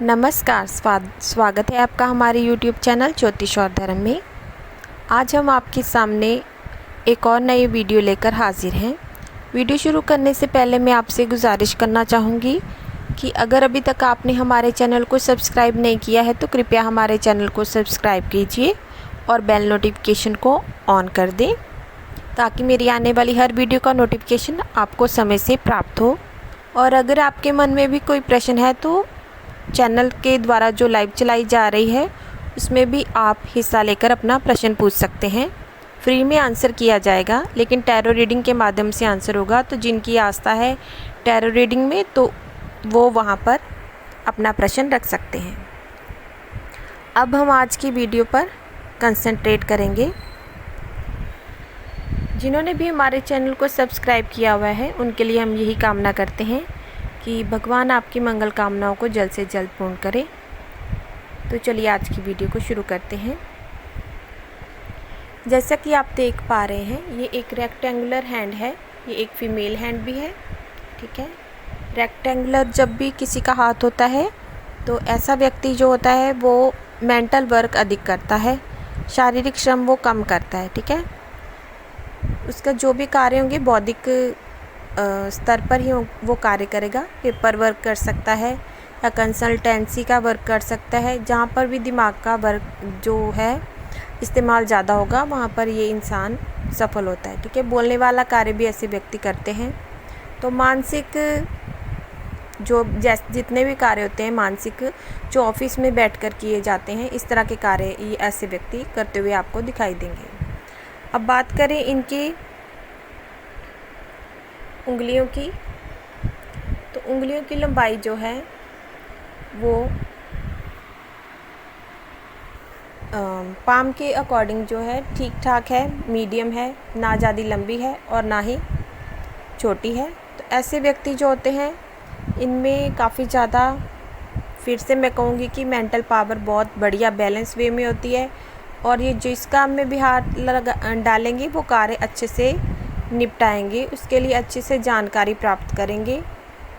नमस्कार, स्वागत है आपका हमारे YouTube चैनल ज्योतिष और धर्म में। आज हम आपके सामने एक और नई वीडियो लेकर हाजिर हैं। वीडियो शुरू करने से पहले मैं आपसे गुजारिश करना चाहूँगी कि अगर अभी तक आपने हमारे चैनल को सब्सक्राइब नहीं किया है तो कृपया हमारे चैनल को सब्सक्राइब कीजिए और बेल नोटिफिकेशन को ऑन कर दें ताकि मेरी आने वाली हर वीडियो का नोटिफिकेशन आपको समय से प्राप्त हो। और अगर आपके मन में भी कोई प्रश्न है तो चैनल के द्वारा जो लाइव चलाई जा रही है उसमें भी आप हिस्सा लेकर अपना प्रश्न पूछ सकते हैं। फ्री में आंसर किया जाएगा, लेकिन टैरो रीडिंग के माध्यम से आंसर होगा। तो जिनकी आस्था है टैरो रीडिंग में तो वो वहाँ पर अपना प्रश्न रख सकते हैं। अब हम आज की वीडियो पर कंसंट्रेट करेंगे। जिन्होंने भी हमारे चैनल को सब्सक्राइब किया हुआ है उनके लिए हम यही कामना करते हैं कि भगवान आपकी मंगल कामनाओं को जल्द से जल्द पूर्ण करे। तो चलिए आज की वीडियो को शुरू करते हैं। जैसा कि आप देख पा रहे हैं, ये एक रेक्टेंगुलर हैंड है, ये एक फीमेल हैंड भी है। ठीक है, रेक्टेंगुलर जब भी किसी का हाथ होता है तो ऐसा व्यक्ति जो होता है वो मेंटल वर्क अधिक करता है, शारीरिक श्रम वो कम करता है। ठीक है, उसका जो भी कार्य होंगे बौद्धिक स्तर पर ही वो कार्य करेगा। पेपर वर्क कर सकता है या कंसल्टेंसी का वर्क कर सकता है। जहाँ पर भी दिमाग का वर्क जो है इस्तेमाल ज़्यादा होगा वहाँ पर ये इंसान सफल होता है। ठीक है, बोलने वाला कार्य भी ऐसे व्यक्ति करते हैं। तो मानसिक जो जितने भी कार्य होते हैं मानसिक, जो ऑफिस में बैठकर किए जाते हैं, इस तरह के कार्य ये ऐसे व्यक्ति करते हुए आपको दिखाई देंगे। अब बात करें इनकी उंगलियों की, तो उंगलियों की लंबाई जो है वो पाम के अकॉर्डिंग जो है ठीक ठाक है, मीडियम है, ना ज़्यादा लंबी है और ना ही छोटी है। तो ऐसे व्यक्ति जो होते हैं इनमें काफ़ी ज़्यादा, फिर से मैं कहूँगी कि मेंटल पावर बहुत बढ़िया बैलेंस वे में होती है और ये जिस काम में भी हाथ डालेंगे वो कार्य अच्छे से निपटाएंगे, उसके लिए अच्छे से जानकारी प्राप्त करेंगे,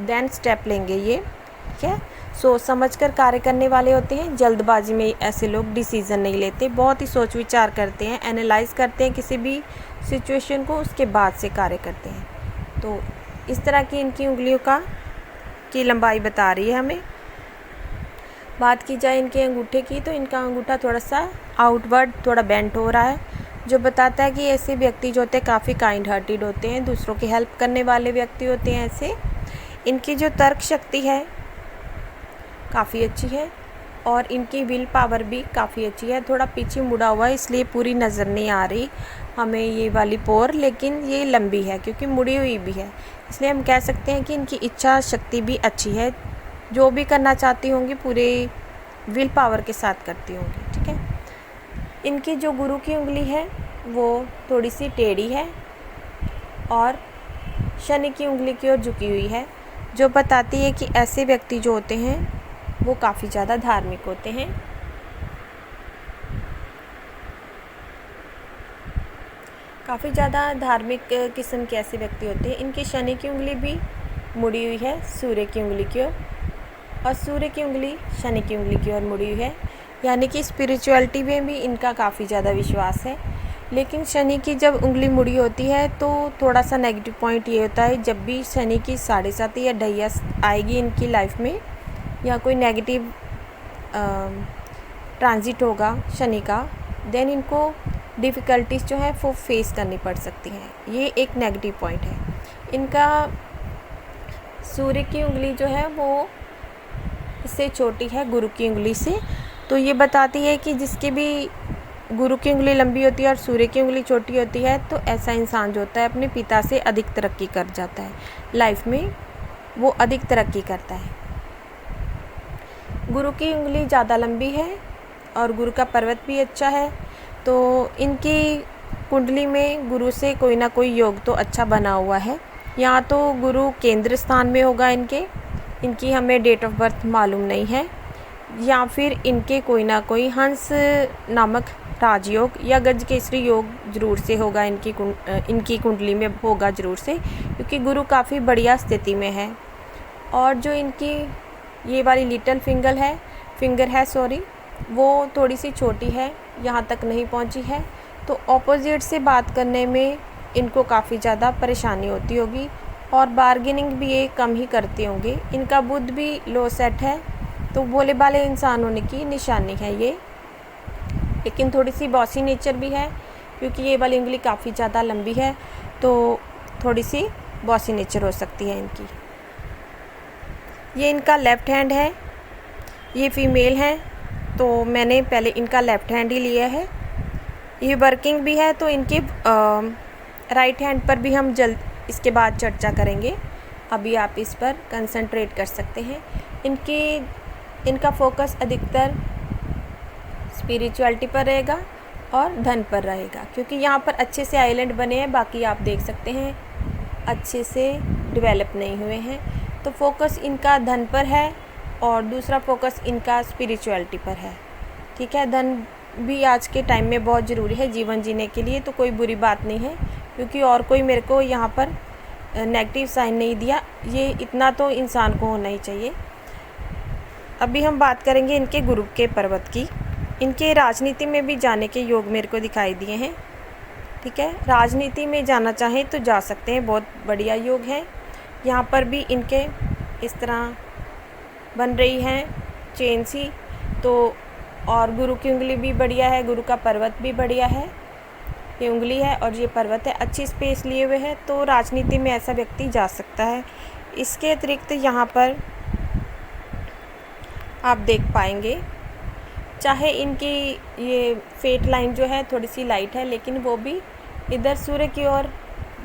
देन स्टेप लेंगे ये। ठीक है, सोच समझ कर कार्य करने वाले होते हैं। जल्दबाजी में ऐसे लोग डिसीज़न नहीं लेते, बहुत ही सोच विचार करते हैं, एनालाइज करते हैं किसी भी सिचुएशन को, उसके बाद से कार्य करते हैं। तो इस तरह की इनकी उंगलियों की लंबाई बता रही है हमें। बात की जाए इनके अंगूठे की, तो इनका अंगूठा थोड़ा सा आउटवर्ड थोड़ा बेंट हो रहा है, जो बताता है कि ऐसे व्यक्ति जो होते हैं काफ़ी काइंड हार्टेड होते हैं, दूसरों की हेल्प करने वाले व्यक्ति होते हैं ऐसे। इनकी जो तर्क शक्ति है काफ़ी अच्छी है और इनकी विल पावर भी काफ़ी अच्छी है। थोड़ा पीछे मुड़ा हुआ है इसलिए पूरी नज़र नहीं आ रही हमें ये वाली पोर, लेकिन ये लंबी है क्योंकि मुड़ी हुई भी है, इसलिए हम कह सकते हैं कि इनकी इच्छा शक्ति भी अच्छी है। जो भी करना चाहती होंगी पूरे विल पावर के साथ करती होंगी। ठीक है, इनकी जो गुरु की उंगली है वो थोड़ी सी टेढ़ी है और शनि की उंगली की ओर झुकी हुई है, जो बताती है कि ऐसे व्यक्ति जो होते हैं वो काफ़ी ज़्यादा धार्मिक होते हैं। काफ़ी ज़्यादा धार्मिक किस्म के ऐसे व्यक्ति होते हैं। इनकी शनि की उंगली भी मुड़ी हुई है सूर्य की उंगली की ओर और सूर्य की उंगली शनि की उंगली की ओर मुड़ी हुई है, यानी कि स्पिरिचुअलिटी में भी इनका काफ़ी ज़्यादा विश्वास है। लेकिन शनि की जब उंगली मुड़ी होती है तो थोड़ा सा नेगेटिव पॉइंट ये होता है, जब भी शनि की 7.5 या ढैया आएगी इनकी लाइफ में या कोई नेगेटिव ट्रांजिट होगा शनि का, देन इनको डिफ़िकल्टीज जो है वो फेस करनी पड़ सकती हैं। ये एक नेगेटिव पॉइंट है। इनका सूर्य की उंगली जो है वो इससे छोटी है गुरु की उंगली से, तो ये बताती है कि जिसकी भी गुरु की उंगली लंबी होती है और सूर्य की उंगली छोटी होती है तो ऐसा इंसान जो होता है अपने पिता से अधिक तरक्की कर जाता है, लाइफ में वो अधिक तरक्की करता है। गुरु की उंगली ज़्यादा लंबी है और गुरु का पर्वत भी अच्छा है, तो इनकी कुंडली में गुरु से कोई ना कोई योग तो अच्छा बना हुआ है। यहाँ तो गुरु केंद्र स्थान में होगा इनकी हमें डेट ऑफ बर्थ मालूम नहीं है, या फिर इनके कोई ना कोई हंस नामक राजयोग या गजकेसरी योग जरूर से होगा इनकी कुंडली में होगा ज़रूर से, क्योंकि गुरु काफ़ी बढ़िया स्थिति में है। और जो इनकी ये वाली लिटिल फिंगर है सॉरी, वो थोड़ी सी छोटी है, यहाँ तक नहीं पहुँची है। तो ऑपोजिट से बात करने में इनको काफ़ी ज़्यादा परेशानी होती होगी और बार्गेनिंग भी ये कम ही करते होंगे। इनका बुद्ध भी लो सेट है, तो भोले भाले इंसान होने की निशानी है ये। लेकिन थोड़ी सी बॉसी नेचर भी है, क्योंकि ये वाली उंगली काफ़ी ज़्यादा लंबी है, तो थोड़ी सी बॉसी नेचर हो सकती है इनकी। ये इनका लेफ़्ट हैंड है, ये फीमेल है, तो मैंने पहले इनका लेफ़्ट हैंड ही लिया है। ये वर्किंग भी है, तो इनके राइट हैंड पर भी हम जल्द इसके बाद चर्चा करेंगे। अभी आप इस पर कंसंट्रेट कर सकते हैं। इनका फोकस अधिकतर स्पिरिचुअलिटी पर रहेगा और धन पर रहेगा, क्योंकि यहाँ पर अच्छे से आइलैंड बने हैं, बाकी आप देख सकते हैं अच्छे से डेवलप नहीं हुए हैं। तो फोकस इनका धन पर है और दूसरा फोकस इनका स्पिरिचुअलिटी पर है। ठीक है, धन भी आज के टाइम में बहुत ज़रूरी है जीवन जीने के लिए, तो कोई बुरी बात नहीं है, क्योंकि और कोई मेरे को यहाँ पर नेगेटिव साइन नहीं दिया। ये इतना तो इंसान को होना ही चाहिए। अभी हम बात करेंगे इनके गुरु के पर्वत की। इनके राजनीति में भी जाने के योग मेरे को दिखाई दिए हैं। ठीक है, राजनीति में जाना चाहें तो जा सकते हैं, बहुत बढ़िया योग है। यहाँ पर भी इनके इस तरह बन रही हैं चेन सी, तो और गुरु की उंगली भी बढ़िया है, गुरु का पर्वत भी बढ़िया है। ये उंगली है और ये पर्वत है, अच्छी स्पेस लिए हुए है, तो राजनीति में ऐसा व्यक्ति जा सकता है। इसके अतिरिक्त यहाँ पर आप देख पाएंगे, चाहे इनकी ये फेट लाइन जो है थोड़ी सी लाइट है, लेकिन वो भी इधर सूर्य की ओर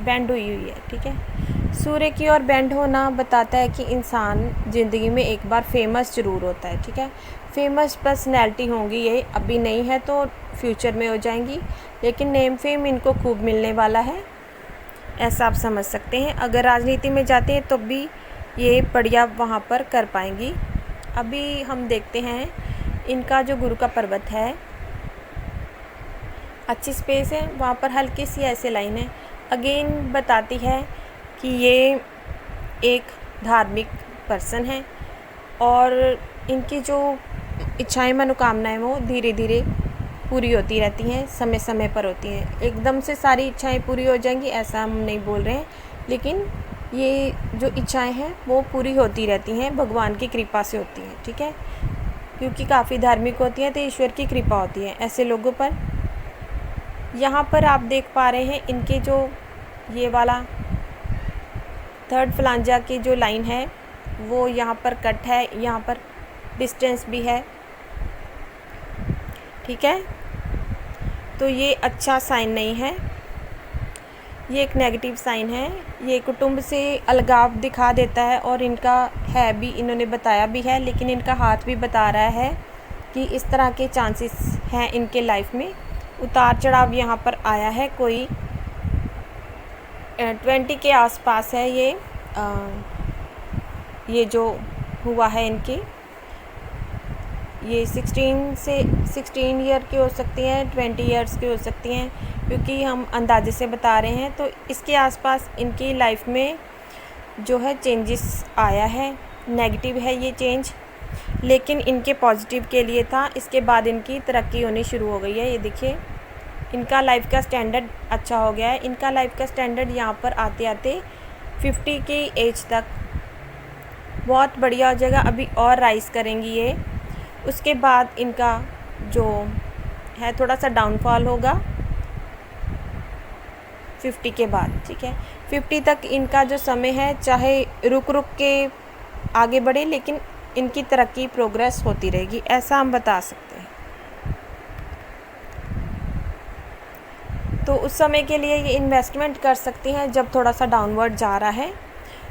बेंड हुई है। ठीक है, सूर्य की ओर बेंड होना बताता है कि इंसान ज़िंदगी में एक बार फेमस ज़रूर होता है। ठीक है, फेमस पर्सनैलिटी होंगी ये, अभी नहीं है तो फ्यूचर में हो जाएंगी, लेकिन नेम फेम इनको खूब मिलने वाला है, ऐसा आप समझ सकते हैं। अगर राजनीति में जाते हैं तो भी ये बढ़िया वहाँ पर कर पाएंगी। अभी हम देखते हैं इनका जो गुरु का पर्वत है, अच्छी स्पेस है, वहाँ पर हल्की सी ऐसे लाइन है, अगेन बताती है कि ये एक धार्मिक पर्सन है और इनकी जो इच्छाएं मनोकामनाएं वो धीरे धीरे पूरी होती रहती हैं, समय समय पर होती हैं। एकदम से सारी इच्छाएं पूरी हो जाएंगी ऐसा हम नहीं बोल रहे हैं, लेकिन ये जो इच्छाएं हैं वो पूरी होती रहती हैं, भगवान की कृपा से होती हैं। ठीक है, क्योंकि काफ़ी धार्मिक होती हैं, तो ईश्वर की कृपा होती है ऐसे लोगों पर। यहाँ पर आप देख पा रहे हैं इनके जो ये वाला थर्ड फ्लांजा की जो लाइन है वो यहाँ पर कट है, यहाँ पर डिस्टेंस भी है। ठीक है, तो ये अच्छा साइन नहीं है, ये एक नेगेटिव साइन है। ये कुटुंब से अलगाव दिखा देता है और इनका है भी, इन्होंने बताया भी है, लेकिन इनका हाथ भी बता रहा है कि इस तरह के चांसेस हैं इनके लाइफ में। उतार चढ़ाव यहाँ पर आया है, कोई 20 के आसपास है ये जो हुआ है इनकी, ये 16 ईयर की हो सकती हैं, 20 ईयर्स की हो सकती हैं, क्योंकि हम अंदाजे से बता रहे हैं। तो इसके आसपास इनकी लाइफ में जो है चेंजेस आया है, नेगेटिव है ये चेंज, लेकिन इनके पॉजिटिव के लिए था। इसके बाद इनकी तरक्की होनी शुरू हो गई है। ये देखिए इनका लाइफ का स्टैंडर्ड अच्छा हो गया है। इनका लाइफ का स्टैंडर्ड यहाँ पर आते आते 50 की एज तक बहुत बढ़िया हो जाएगा, अभी और राइज़ करेंगी ये। उसके बाद इनका जो है थोड़ा सा डाउनफॉल होगा 50 के बाद। ठीक है, 50 तक इनका जो समय है, चाहे रुक रुक के आगे बढ़े, लेकिन इनकी तरक्की प्रोग्रेस होती रहेगी, ऐसा हम बता सकते हैं। तो उस समय के लिए ये इन्वेस्टमेंट कर सकती हैं जब थोड़ा सा डाउनवर्ड जा रहा है।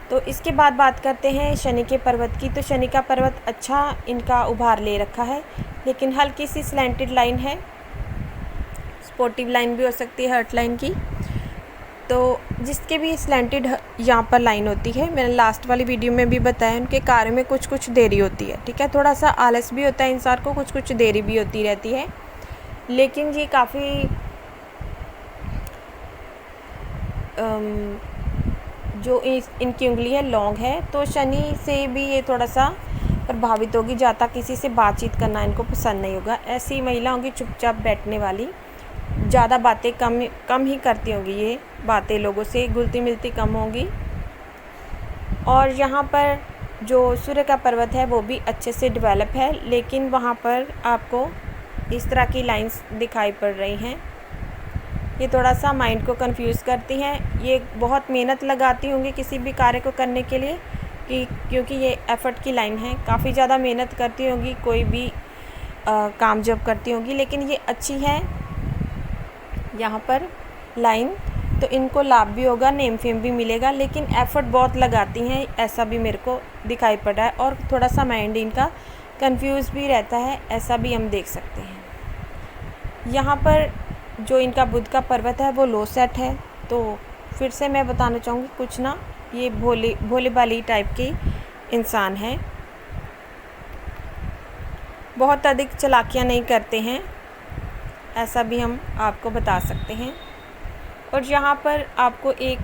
तो इसके बाद बात करते हैं शनि के पर्वत की। तो शनि का पर्वत अच्छा इनका उभार ले रखा है, लेकिन हल्की सी स्लैंटेड लाइन है, स्पोर्टिव लाइन भी हो सकती है हर्ट लाइन की। तो जिसके भी स्लैंटेड यहाँ पर लाइन होती है, मैंने लास्ट वाली वीडियो में भी बताया, उनके कार्य में कुछ कुछ देरी होती है। ठीक है, थोड़ा सा आलस भी होता है इंसान को, कुछ कुछ देरी भी होती रहती है, लेकिन ये काफ़ी जो इनकी उंगली है लॉन्ग है, तो शनि से भी ये थोड़ा सा प्रभावित होगी, ज़्यादा किसी से बातचीत करना इनको पसंद नहीं होगा। ऐसी महिला होंगी चुपचाप बैठने वाली, ज़्यादा बातें कम ही करती होंगी, ये बातें लोगों से घुलती मिलती कम होंगी। और यहाँ पर जो सूर्य का पर्वत है वो भी अच्छे से डेवलप है, लेकिन वहाँ पर आपको इस तरह की लाइंस दिखाई पड़ रही हैं। ये थोड़ा सा माइंड को कंफ्यूज करती हैं। ये बहुत मेहनत लगाती होंगी किसी भी कार्य को करने के लिए, क्योंकि ये एफर्ट की लाइन है, काफ़ी ज़्यादा मेहनत करती होंगी कोई भी काम जब करती होंगी, लेकिन ये अच्छी है यहाँ पर लाइन, तो इनको लाभ भी होगा, नेम फेम भी मिलेगा, लेकिन एफ़र्ट बहुत लगाती हैं, ऐसा भी मेरे को दिखाई पड़ रहा है। और थोड़ा सा माइंड इनका कंफ्यूज भी रहता है, ऐसा भी हम देख सकते हैं। यहाँ पर जो इनका बुध का पर्वत है वो लो सेट है, तो फिर से मैं बताना चाहूँगी कुछ ना, ये भोले भाली टाइप के इंसान हैं, बहुत अधिक चालाकियाँ नहीं करते हैं, ऐसा भी हम आपको बता सकते हैं। और यहाँ पर आपको एक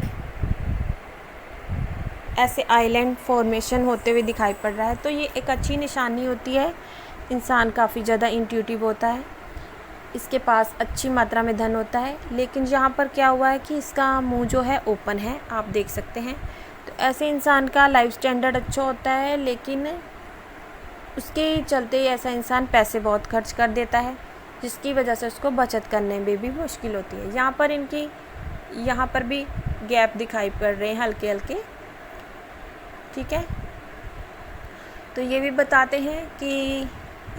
ऐसे आइलैंड फॉर्मेशन होते हुए दिखाई पड़ रहा है, तो ये एक अच्छी निशानी होती है। इंसान काफ़ी ज़्यादा इंट्यूटिव होता है, इसके पास अच्छी मात्रा में धन होता है, लेकिन यहाँ पर क्या हुआ है कि इसका मुंह जो है ओपन है, आप देख सकते हैं। तो ऐसे इंसान का लाइफ स्टैंडर्ड अच्छा होता है, लेकिन उसके चलते ऐसा इंसान पैसे बहुत खर्च कर देता है, जिसकी वजह से उसको बचत करने में भी मुश्किल होती है। यहाँ पर भी गैप दिखाई पड़ रहे हैं हल्के हल्के, ठीक है। तो ये भी बताते हैं कि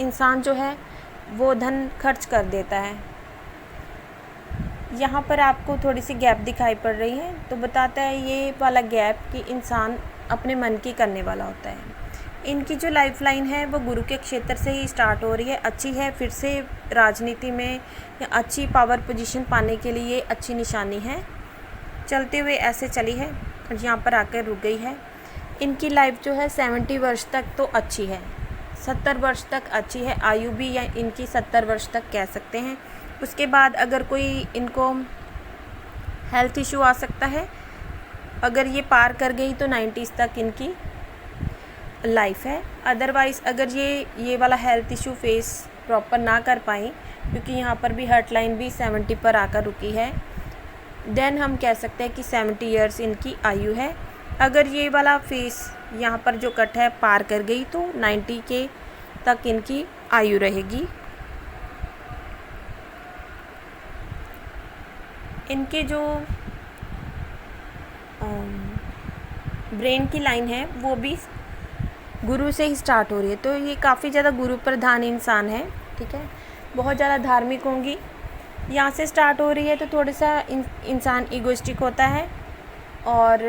इंसान जो है वो धन खर्च कर देता है। यहाँ पर आपको थोड़ी सी गैप दिखाई पड़ रही है, तो बताता है ये वाला गैप कि इंसान अपने मन की करने वाला होता है। इनकी जो लाइफ लाइन है वो गुरु के क्षेत्र से ही स्टार्ट हो रही है, अच्छी है, फिर से राजनीति में या अच्छी पावर पोजीशन पाने के लिए अच्छी निशानी है, चलते हुए ऐसे चली है और यहाँ पर आकर रुक गई है। इनकी लाइफ जो है 70 वर्ष तक तो अच्छी है, 70 वर्ष तक अच्छी है, आयु भी या इनकी 70 वर्ष तक कह सकते हैं। उसके बाद अगर कोई इनको हेल्थ इशू आ सकता है, अगर ये पार कर गई तो 90s तक इनकी लाइफ है। अदरवाइज़ अगर ये वाला हेल्थ इशू फेस प्रॉपर ना कर पाई, क्योंकि यहाँ पर भी हर्ट लाइन भी 70 पर आकर रुकी है, देन हम कह सकते हैं कि 70 ईयर्स इनकी आयु है। अगर ये वाला फेस यहाँ पर जो कट है पार कर गई तो 90 के तक इनकी आयु रहेगी। इनके जो ब्रेन की लाइन है वो भी गुरु से ही स्टार्ट हो रही है, तो ये काफ़ी ज़्यादा गुरु प्रधान इंसान है, ठीक है। बहुत ज़्यादा धार्मिक होंगी, यहाँ से स्टार्ट हो रही है, तो थोड़ा सा इंसान ईगोइस्टिक होता है और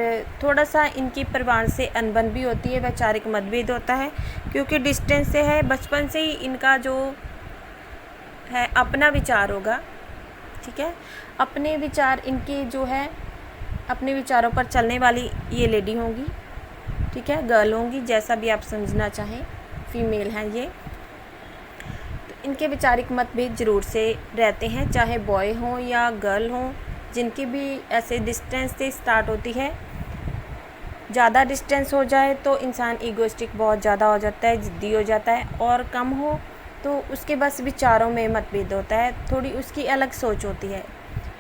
थोड़ा सा इनकी परिवार से अनबन भी होती है, वैचारिक मतभेद होता है, क्योंकि डिस्टेंस से है। बचपन से ही इनका जो है अपना विचार होगा, ठीक है, अपने विचार इनके जो है अपने विचारों पर चलने वाली ये लेडी होंगी, ठीक है, गर्ल होंगी, जैसा भी आप समझना चाहें, फीमेल हैं ये। तो इनके वैचारिक मतभेद ज़रूर से रहते हैं, चाहे बॉय हों या गर्ल हों, जिनकी भी ऐसे डिस्टेंस से स्टार्ट होती है। ज़्यादा डिस्टेंस हो जाए तो इंसान ईगोइस्टिक बहुत ज़्यादा हो जाता है, ज़िद्दी हो जाता है, और कम हो तो उसके बस विचारों में मतभेद होता है, थोड़ी उसकी अलग सोच होती है,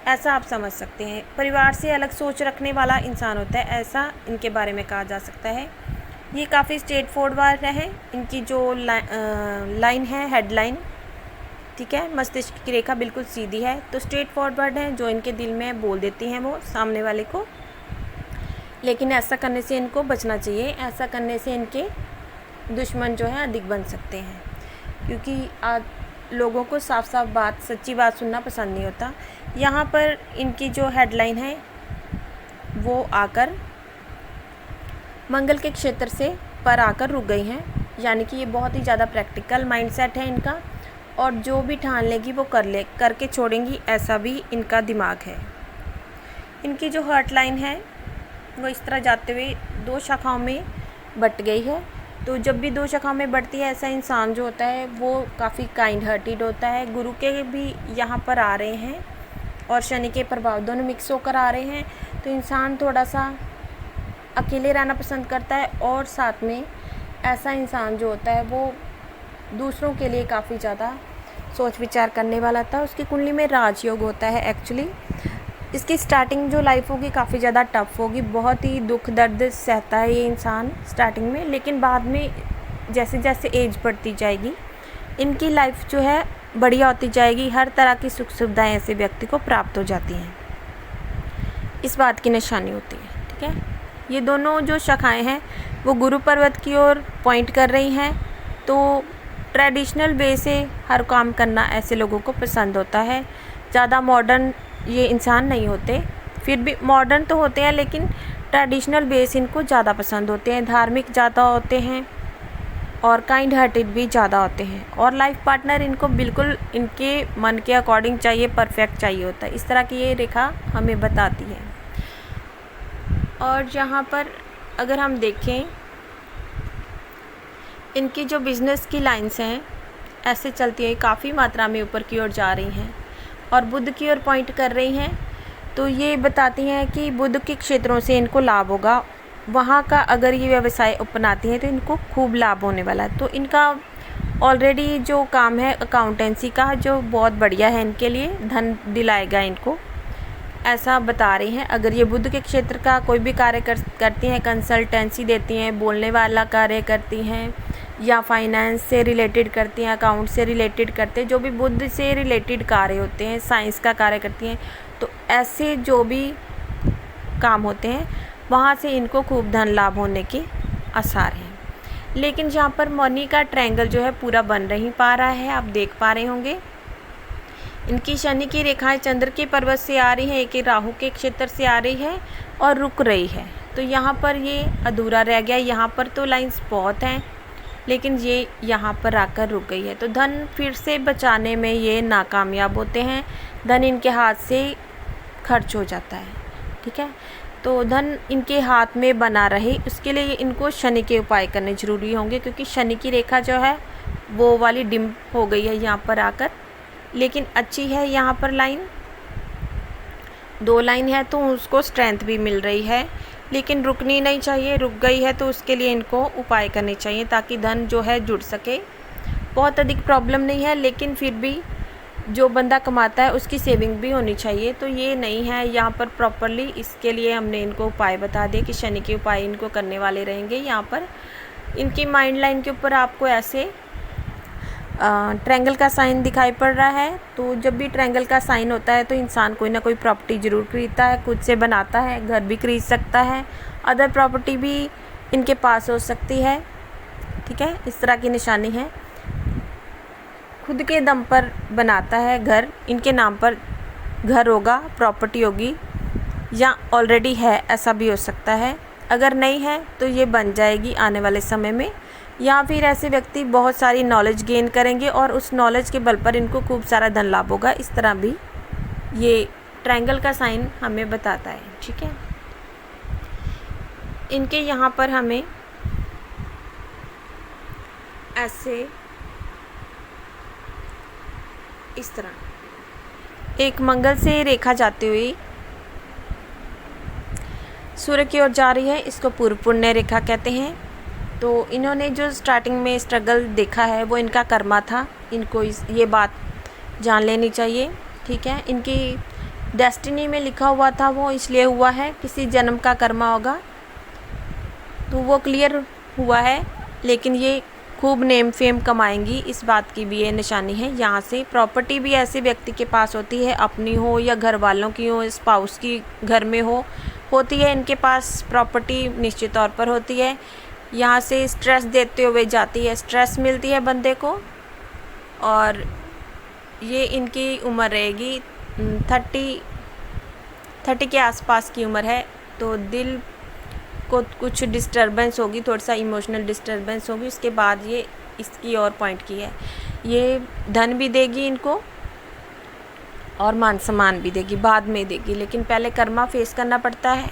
ऐसा आप समझ सकते हैं। परिवार से अलग सोच रखने वाला इंसान होता है, ऐसा इनके बारे में कहा जा सकता है। ये काफ़ी स्ट्रेट फॉरवर्ड है, इनकी जो लाइन है हेडलाइन, ठीक है, मस्तिष्क की रेखा बिल्कुल सीधी है, तो स्ट्रेट फॉरवर्ड है, जो इनके दिल में बोल देती हैं वो सामने वाले को। लेकिन ऐसा करने से इनको बचना चाहिए, ऐसा करने से इनके दुश्मन जो है अधिक बन सकते हैं, क्योंकि लोगों को साफ साफ बात, सच्ची बात सुनना पसंद नहीं होता। यहाँ पर इनकी जो हेडलाइन है वो आकर मंगल के क्षेत्र से पर आकर रुक गई हैं, यानी कि ये बहुत ही ज़्यादा प्रैक्टिकल माइंडसेट है इनका, और जो भी ठान लेगी वो करके छोड़ेंगी, ऐसा भी इनका दिमाग है। इनकी जो हर्ट लाइन है वो इस तरह जाते हुए 2 शाखाओं में बट गई है, तो जब भी 2 शाखाओं में बढ़ती है, ऐसा इंसान जो होता है वो काफ़ी काइंड हार्टेड होता है। गुरु के भी यहाँ पर आ रहे हैं और शनि के प्रभाव दोनों मिक्स होकर आ रहे हैं, तो इंसान थोड़ा सा अकेले रहना पसंद करता है, और साथ में ऐसा इंसान जो होता है वो दूसरों के लिए काफ़ी ज़्यादा सोच विचार करने वाला था। उसकी कुंडली में राजयोग होता है। एक्चुअली इसकी स्टार्टिंग जो लाइफ होगी काफ़ी ज़्यादा टफ होगी, बहुत ही दुख दर्द सहता है ये इंसान स्टार्टिंग में, लेकिन बाद में जैसे जैसे एज बढ़ती जाएगी इनकी लाइफ जो है बढ़िया होती जाएगी। हर तरह की सुख सुविधाएं ऐसे व्यक्ति को प्राप्त हो जाती हैं, इस बात की निशानी होती है। ठीक है, ये दोनों जो शाखाएं हैं वो गुरु पर्वत की ओर पॉइंट कर रही हैं। तो ट्रेडिशनल वे से हर काम करना ऐसे लोगों को पसंद होता है। ज़्यादा मॉडर्न ये इंसान नहीं होते, फिर भी मॉडर्न तो होते हैं लेकिन ट्रेडिशनल बेस इनको ज़्यादा पसंद होते हैं। धार्मिक ज़्यादा होते हैं और काइंड हार्टेड भी ज़्यादा होते हैं। और लाइफ पार्टनर इनको बिल्कुल इनके मन के अकॉर्डिंग चाहिए, परफेक्ट चाहिए होता है। इस तरह की ये रेखा हमें बताती है। और यहाँ पर अगर हम देखें इनकी जो बिज़नेस की लाइंस हैं ऐसे चलती है, काफ़ी मात्रा में ऊपर की ओर जा रही हैं और बुध की ओर पॉइंट कर रही हैं। तो ये बताती हैं कि बुध के क्षेत्रों से इनको लाभ होगा। वहाँ का अगर ये व्यवसाय अपनाती हैं तो इनको खूब लाभ होने वाला है। तो इनका ऑलरेडी जो काम है अकाउंटेंसी का, जो बहुत बढ़िया है इनके लिए, धन दिलाएगा इनको, ऐसा बता रही हैं। अगर ये बुध के क्षेत्र का कोई भी कार्य करती हैं, कंसल्टेंसी देती हैं, बोलने वाला कार्य करती हैं या फाइनेंस से रिलेटेड करती हैं, अकाउंट से रिलेटेड करते हैं, जो भी बुध से रिलेटेड कार्य होते हैं, साइंस का कार्य करती हैं, तो ऐसे जो भी काम होते हैं वहाँ से इनको खूब धन लाभ होने के आसार हैं। लेकिन जहाँ पर मनी का ट्रायंगल जो है पूरा बन नहीं पा रहा है, आप देख पा रहे होंगे इनकी शनि की रेखाएं चंद्र के पर्वत से आ रही है, एक राहु के क्षेत्र से आ रही है और रुक रही है। तो यहाँ पर ये अधूरा रह गया। यहाँ पर तो लाइंस बहुत हैं लेकिन ये यहाँ पर आकर रुक गई है। तो धन फिर से बचाने में ये नाकामयाब होते हैं, धन इनके हाथ से खर्च हो जाता है। ठीक है, तो धन इनके हाथ में बना रहे उसके लिए इनको शनि के उपाय करने ज़रूरी होंगे, क्योंकि शनि की रेखा जो है वो वाली डिम हो गई है यहाँ पर आकर। लेकिन अच्छी है, यहाँ पर लाइन 2 लाइन है तो उसको स्ट्रेंथ भी मिल रही है, लेकिन रुकनी नहीं चाहिए। रुक गई है तो उसके लिए इनको उपाय करने चाहिए ताकि धन जो है जुड़ सके। बहुत अधिक प्रॉब्लम नहीं है, लेकिन फिर भी जो बंदा कमाता है उसकी सेविंग भी होनी चाहिए। तो ये नहीं है यहाँ पर प्रॉपरली, इसके लिए हमने इनको उपाय बता दिए कि शनि के उपाय इनको करने वाले रहेंगे। यहाँ पर इनकी माइंड लाइन के ऊपर आपको ऐसे ट्रायंगल का साइन दिखाई पड़ रहा है। तो जब भी ट्रायंगल का साइन होता है तो इंसान कोई ना कोई प्रॉपर्टी ज़रूर खरीदता है, खुद से बनाता है, घर भी खरीद सकता है, अदर प्रॉपर्टी भी इनके पास हो सकती है। ठीक है, इस तरह की निशानी है। खुद के दम पर बनाता है घर, इनके नाम पर घर होगा, प्रॉपर्टी होगी, या ऑलरेडी है, ऐसा भी हो सकता है। अगर नहीं है तो ये बन जाएगी आने वाले समय में। या फिर ऐसे व्यक्ति बहुत सारी नॉलेज गेन करेंगे और उस नॉलेज के बल पर इनको खूब सारा धन लाभ होगा। इस तरह भी ये ट्रायंगल का साइन हमें बताता है। ठीक है, इनके यहाँ पर हमें ऐसे इस तरह एक मंगल से रेखा जाती हुई सूर्य की ओर जा रही है, इसको पूर्व पुण्य रेखा कहते हैं। तो इन्होंने जो स्टार्टिंग में स्ट्रगल देखा है वो इनका कर्मा था, इनको ये बात जान लेनी चाहिए। ठीक है, इनकी डेस्टिनी में लिखा हुआ था वो इसलिए हुआ है, किसी जन्म का कर्मा होगा, तो वो क्लियर हुआ है। लेकिन ये खूब नेम फेम कमाएंगी, इस बात की भी ये निशानी है। यहाँ से प्रॉपर्टी भी ऐसे व्यक्ति के पास होती है, अपनी हो या घर वालों की हो, स्पाउस की घर में होती है, इनके पास प्रॉपर्टी निश्चित तौर पर होती है। यहाँ से स्ट्रेस देते हुए जाती है, स्ट्रेस मिलती है बंदे को। और ये इनकी उम्र रहेगी 30 के आसपास की उम्र है। तो दिल को कुछ डिस्टर्बेंस होगी, थोड़ा सा इमोशनल डिस्टर्बेंस होगी, उसके बाद ये इसकी और पॉइंट की है। ये धन भी देगी इनको और मान सम्मान भी देगी, बाद में देगी, लेकिन पहले कर्मा फेस करना पड़ता है।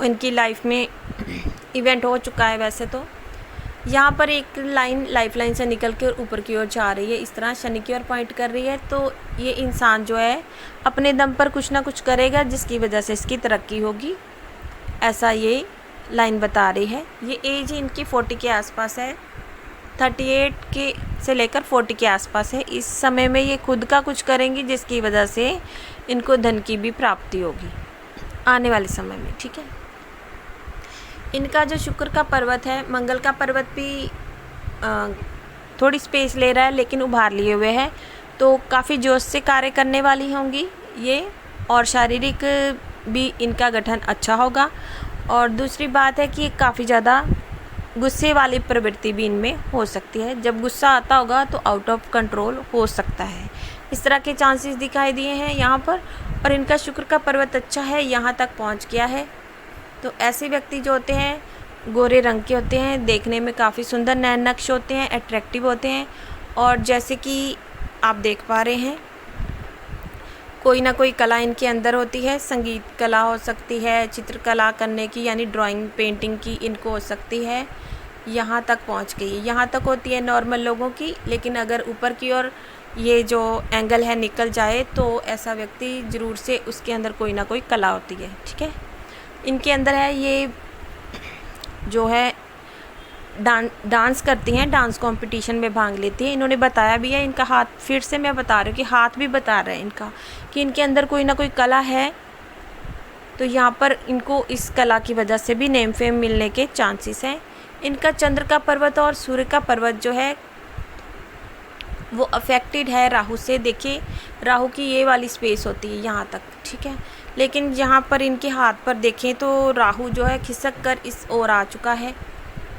इनकी लाइफ में इवेंट हो चुका है वैसे तो। यहाँ पर एक लाइन लाइफ लाइन से निकल के ऊपर की ओर जा रही है, इस तरह शनि की ओर पॉइंट कर रही है। तो ये इंसान जो है अपने दम पर कुछ ना कुछ करेगा जिसकी वजह से इसकी तरक्की होगी, ऐसा ये लाइन बता रही है। ये एज इनकी 40 के आसपास है, 38 के से लेकर 40 के आसपास है। इस समय में ये खुद का कुछ करेंगी जिसकी वजह से इनको धन की भी प्राप्ति होगी आने वाले समय में, ठीक है। इनका जो शुक्र का पर्वत है, मंगल का पर्वत भी थोड़ी स्पेस ले रहा है लेकिन उभार लिए हुए है, तो काफ़ी जोश से कार्य करने वाली होंगी ये, और शारीरिक भी इनका गठन अच्छा होगा। और दूसरी बात है कि काफ़ी ज़्यादा गुस्से वाली प्रवृत्ति भी इनमें हो सकती है। जब गुस्सा आता होगा तो आउट ऑफ कंट्रोल हो सकता है, इस तरह के चांसेस दिखाई दिए हैं यहाँ पर। और इनका शुक्र का पर्वत अच्छा है, यहाँ तक पहुँच गया है। तो ऐसे व्यक्ति जो होते हैं गोरे रंग के होते हैं, देखने में काफ़ी सुंदर नैन नक्श होते हैं, अट्रैक्टिव होते हैं। और जैसे कि आप देख पा रहे हैं, कोई ना कोई कला इनके अंदर होती है। संगीत कला हो सकती है, चित्रकला करने की यानी ड्राइंग पेंटिंग की इनको हो सकती है। यहाँ तक पहुँच गई, यहाँ तक होती है नॉर्मल लोगों की, लेकिन अगर ऊपर की ओर ये जो एंगल है निकल जाए तो ऐसा व्यक्ति ज़रूर से उसके अंदर कोई ना कोई कला होती है, ठीक है। इनके अंदर है ये जो है डांस करती हैं, डांस कंपटीशन में भाग लेती हैं। इन्होंने बताया भी है, इनका हाथ, फिर से मैं बता रही हूँ कि हाथ भी बता रहा है इनका कि इनके अंदर कोई ना कोई कला है। तो यहाँ पर इनको इस कला की वजह से भी नेम फेम मिलने के चांसेस हैं। इनका चंद्र का पर्वत और सूर्य का पर्वत जो है वो अफेक्टेड है राहु से। देखिए राहु की ये वाली स्पेस होती है यहाँ तक, ठीक है। लेकिन यहाँ पर इनके हाथ पर देखें तो राहु जो है खिसक कर इस ओर आ चुका है।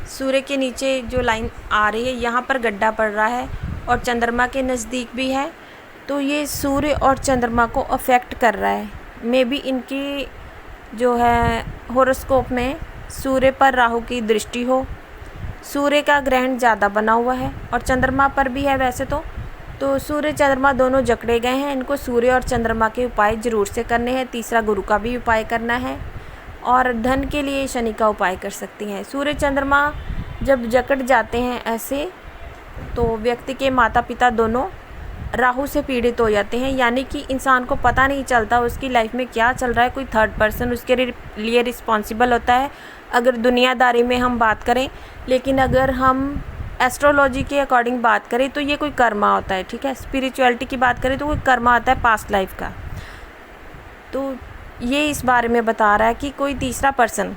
सूर्य के नीचे जो लाइन आ रही है यहाँ पर गड्ढा पड़ रहा है और चंद्रमा के नज़दीक भी है, तो ये सूर्य और चंद्रमा को अफेक्ट कर रहा है। मे बी इनकी जो है हॉरोस्कोप में सूर्य पर राहु की दृष्टि हो, सूर्य का ग्रहण ज़्यादा बना हुआ है और चंद्रमा पर भी है वैसे तो सूर्य चंद्रमा दोनों जकड़े गए हैं। इनको सूर्य और चंद्रमा के उपाय ज़रूर से करने हैं। तीसरा गुरु का भी उपाय करना है और धन के लिए शनि का उपाय कर सकती हैं। सूर्य चंद्रमा जब जकड़ जाते हैं ऐसे, तो व्यक्ति के माता पिता दोनों राहु से पीड़ित हो जाते हैं, यानी कि इंसान को पता नहीं चलता उसकी लाइफ में क्या चल रहा है। कोई थर्ड पर्सन उसके लिए रिस्पॉन्सिबल होता है अगर दुनियादारी में हम बात करें। लेकिन अगर हम एस्ट्रोलॉजी के अकॉर्डिंग बात करें तो ये कोई कर्मा होता है, ठीक है। स्पिरिचुअलिटी की बात करें तो कोई कर्मा आता है पास्ट लाइफ का। तो ये इस बारे में बता रहा है कि कोई तीसरा पर्सन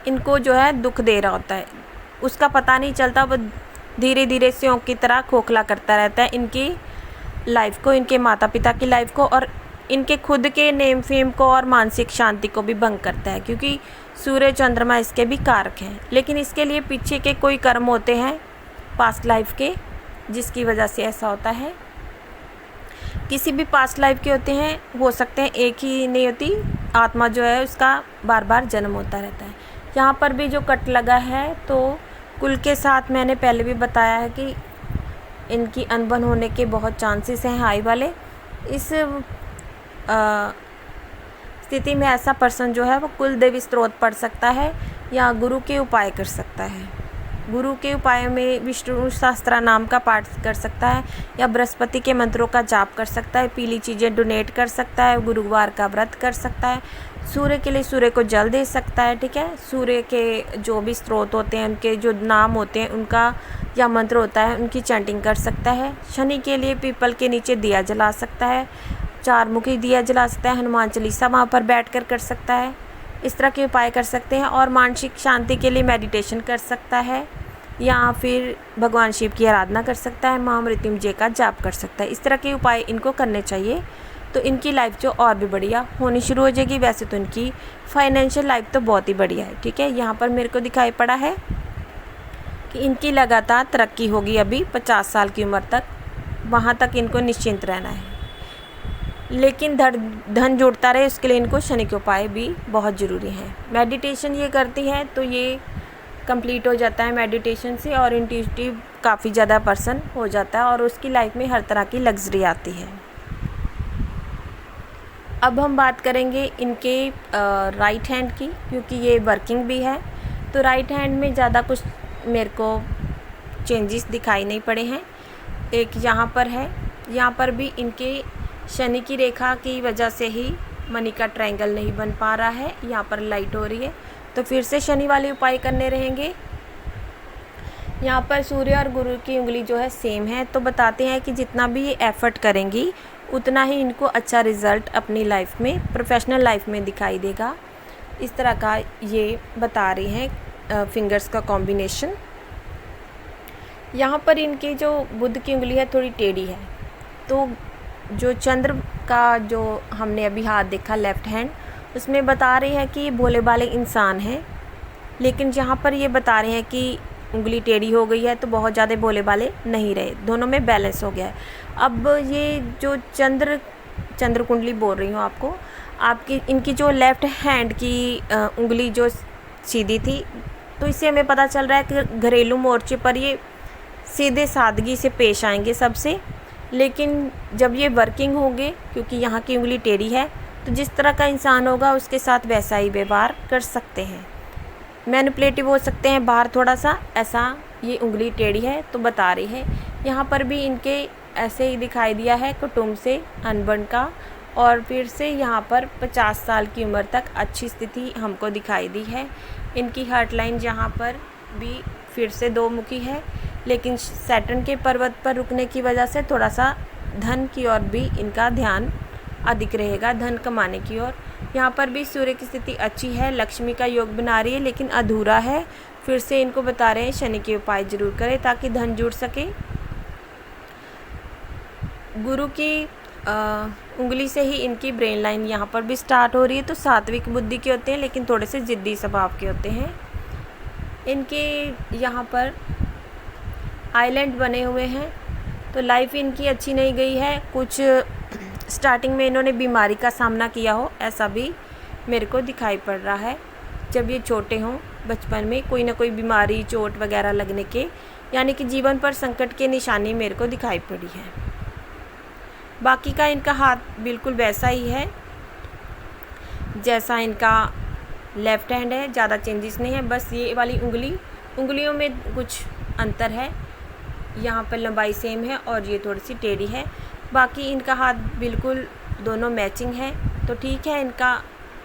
इनको जो है दुख दे रहा होता है, उसका पता नहीं चलता, वो धीरे धीरे स्यों की तरह खोखला करता रहता है इनकी लाइफ को, इनके माता पिता की लाइफ को और इनके खुद के नेम फेम को और मानसिक शांति को भी भंग करता है, क्योंकि सूर्य चंद्रमा इसके भी कारक हैं। लेकिन इसके लिए पीछे के कोई कर्म होते हैं पास्ट लाइफ के, जिसकी वजह से ऐसा होता है। किसी भी पास्ट लाइफ के होते हैं, हो सकते हैं एक ही नहीं होती, आत्मा जो है उसका बार बार जन्म होता रहता है। यहाँ पर भी जो कट लगा है तो कुल के साथ मैंने पहले भी बताया है कि इनकी अनबन होने के बहुत चांसेस हैं हाई वाले। इस स्थिति में ऐसा पर्सन जो है वो कुल देवी स्त्रोत पढ़ सकता है या गुरु के उपाय कर सकता है। गुरु के उपाय में विष्णु सहस्त्र नाम का पाठ कर सकता है या बृहस्पति के मंत्रों का जाप कर सकता है, पीली चीज़ें डोनेट कर सकता है, गुरुवार का व्रत कर सकता है, सूर्य के लिए सूर्य को जल दे सकता है, ठीक है। सूर्य के जो भी स्त्रोत होते हैं, उनके जो नाम होते हैं उनका या मंत्र होता है उनकी चैंटिंग कर सकता है। शनि के लिए पीपल के नीचे दिया जला सकता है, 4 मुखी दिया जला सकता है, हनुमान चालीसा वहाँ पर बैठकर कर सकता है। इस तरह के उपाय कर सकते हैं। और मानसिक शांति के लिए मेडिटेशन कर सकता है या फिर भगवान शिव की आराधना कर सकता है, महामृत्युंजय का जाप कर सकता है। इस तरह के उपाय इनको करने चाहिए, तो इनकी लाइफ जो और भी बढ़िया होनी शुरू हो जाएगी। वैसे तो इनकी फाइनेंशियल लाइफ तो बहुत ही बढ़िया है, ठीक है। यहाँ पर मेरे को दिखाई पड़ा है कि इनकी लगातार तरक्की होगी अभी 50 साल की उम्र तक, वहाँ तक इनको निश्चिंत रहना है। लेकिन धन जुड़ता रहे उसके लिए इनको शनि के उपाय भी बहुत ज़रूरी हैं। मेडिटेशन ये करती है तो ये कंप्लीट हो जाता है मेडिटेशन से, और इंट्यूटिव काफ़ी ज़्यादा पर्सन हो जाता है और उसकी लाइफ में हर तरह की लग्जरी आती है। अब हम बात करेंगे इनके राइट हैंड की, क्योंकि ये वर्किंग भी है। तो राइट हैंड में ज़्यादा कुछ मेरे को चेंजेस दिखाई नहीं पड़े हैं। एक यहाँ पर है, यहाँ पर भी इनके शनि की रेखा की वजह से ही मनी का ट्रायंगल नहीं बन पा रहा है, यहाँ पर लाइट हो रही है। तो फिर से शनि वाले उपाय करने रहेंगे। यहाँ पर सूर्य और गुरु की उंगली जो है सेम है, तो बताते हैं कि जितना भी ये एफ़र्ट करेंगी उतना ही इनको अच्छा रिज़ल्ट अपनी लाइफ में, प्रोफेशनल लाइफ में दिखाई देगा। इस तरह का ये बता रही हैं फिंगर्स का कॉम्बिनेशन। यहाँ पर इनकी जो बुध की उंगली है थोड़ी टेढ़ी है, तो जो चंद्र का जो हमने अभी हाथ देखा लेफ़्ट हैंड, उसमें बता रही है कि भोले भाले इंसान हैं, लेकिन जहाँ पर ये बता रहे हैं कि उंगली टेढ़ी हो गई है तो बहुत ज़्यादा भोले भाले नहीं रहे, दोनों में बैलेंस हो गया है। अब ये जो चंद्र कुंडली बोल रही हूँ आपको, आपकी इनकी जो लेफ़्ट हैंड की उंगली जो सीधी थी, तो इससे हमें पता चल रहा है कि घरेलू मोर्चे पर ये सीधे सादगी से पेश आएंगे सबसे। लेकिन जब ये वर्किंग होंगे, क्योंकि यहाँ की उंगली टेढ़ी है, तो जिस तरह का इंसान होगा उसके साथ वैसा ही व्यवहार कर सकते हैं, मैनिपुलेटिव हो सकते हैं। बाहर थोड़ा सा ऐसा, ये उंगली टेढ़ी है तो बता रही है। यहाँ पर भी इनके ऐसे ही दिखाई दिया है कुटुंब से अनबन का, और फिर से यहाँ पर 50 साल की उम्र तक अच्छी स्थिति हमको दिखाई दी है। इनकी हार्ट लाइन यहाँ पर भी फिर से 2 मुखी है, लेकिन सैटर्न के पर्वत पर रुकने की वजह से थोड़ा सा धन की ओर भी इनका ध्यान अधिक रहेगा, धन कमाने की ओर। यहाँ पर भी सूर्य की स्थिति अच्छी है, लक्ष्मी का योग बना रही है, लेकिन अधूरा है। फिर से इनको बता रहे हैं शनि के उपाय जरूर करें ताकि धन जुड़ सके। गुरु की उंगली से ही इनकी ब्रेन लाइन यहाँ पर भी स्टार्ट हो रही है, तो सात्विक बुद्धि के होते हैं, लेकिन थोड़े से ज़िद्दी स्वभाव के होते हैं। इनके यहाँ पर आइलैंड बने हुए हैं, तो लाइफ इनकी अच्छी नहीं गई है। कुछ स्टार्टिंग में इन्होंने बीमारी का सामना किया हो, ऐसा भी मेरे को दिखाई पड़ रहा है। जब ये छोटे हों, बचपन में कोई ना कोई बीमारी, चोट वगैरह लगने के, यानी कि जीवन पर संकट के निशानी मेरे को दिखाई पड़ी है। बाकी का इनका हाथ बिल्कुल वैसा ही है जैसा इनका लेफ़्ट हैंड है, ज़्यादा चेंजेस नहीं है। बस ये वाली उंगलियों में कुछ अंतर है, यहाँ पर लंबाई सेम है और ये थोड़ी सी टेढ़ी है। बाकी इनका हाथ बिल्कुल दोनों मैचिंग है, तो ठीक है, इनका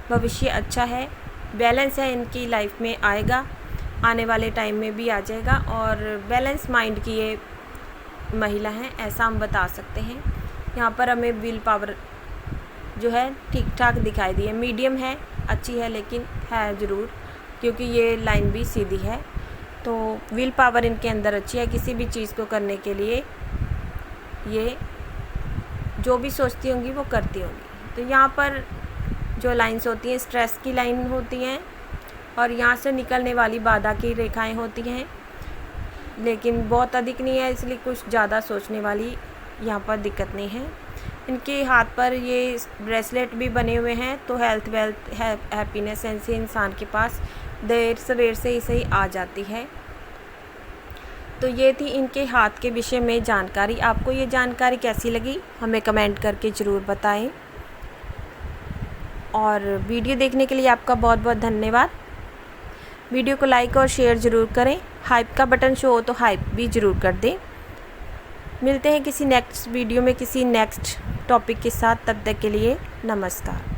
भविष्य अच्छा है, बैलेंस है, इनकी लाइफ में आएगा, आने वाले टाइम में भी आ जाएगा। और बैलेंस माइंड की ये महिला हैं, ऐसा हम बता सकते हैं। यहाँ पर हमें विल पावर जो है ठीक ठाक दिखाई दी है, मीडियम है, अच्छी है, लेकिन है ज़रूर, क्योंकि ये लाइन भी सीधी है। तो विल पावर इनके अंदर अच्छी है, किसी भी चीज़ को करने के लिए ये जो भी सोचती होंगी वो करती होंगी। तो यहाँ पर जो लाइंस होती हैं स्ट्रेस की लाइन होती हैं, और यहाँ से निकलने वाली बाधा की रेखाएं होती हैं, लेकिन बहुत अधिक नहीं है, इसलिए कुछ ज़्यादा सोचने वाली यहाँ पर दिक्कत नहीं है। इनके हाथ पर ये ब्रेसलेट भी बने हुए हैं, तो हेल्थ वेल्थ हैप्पीनेस ऐसे इंसान के पास देर सवेर से ही सही आ जाती है। तो ये थी इनके हाथ के विषय में जानकारी। आपको ये जानकारी कैसी लगी हमें कमेंट करके ज़रूर बताएं, और वीडियो देखने के लिए आपका बहुत बहुत धन्यवाद। वीडियो को लाइक और शेयर ज़रूर करें, हाइप का बटन शो हो तो हाइप भी ज़रूर कर दें। मिलते हैं किसी नेक्स्ट वीडियो में किसी नेक्स्ट टॉपिक के साथ, तब तक के लिए नमस्कार।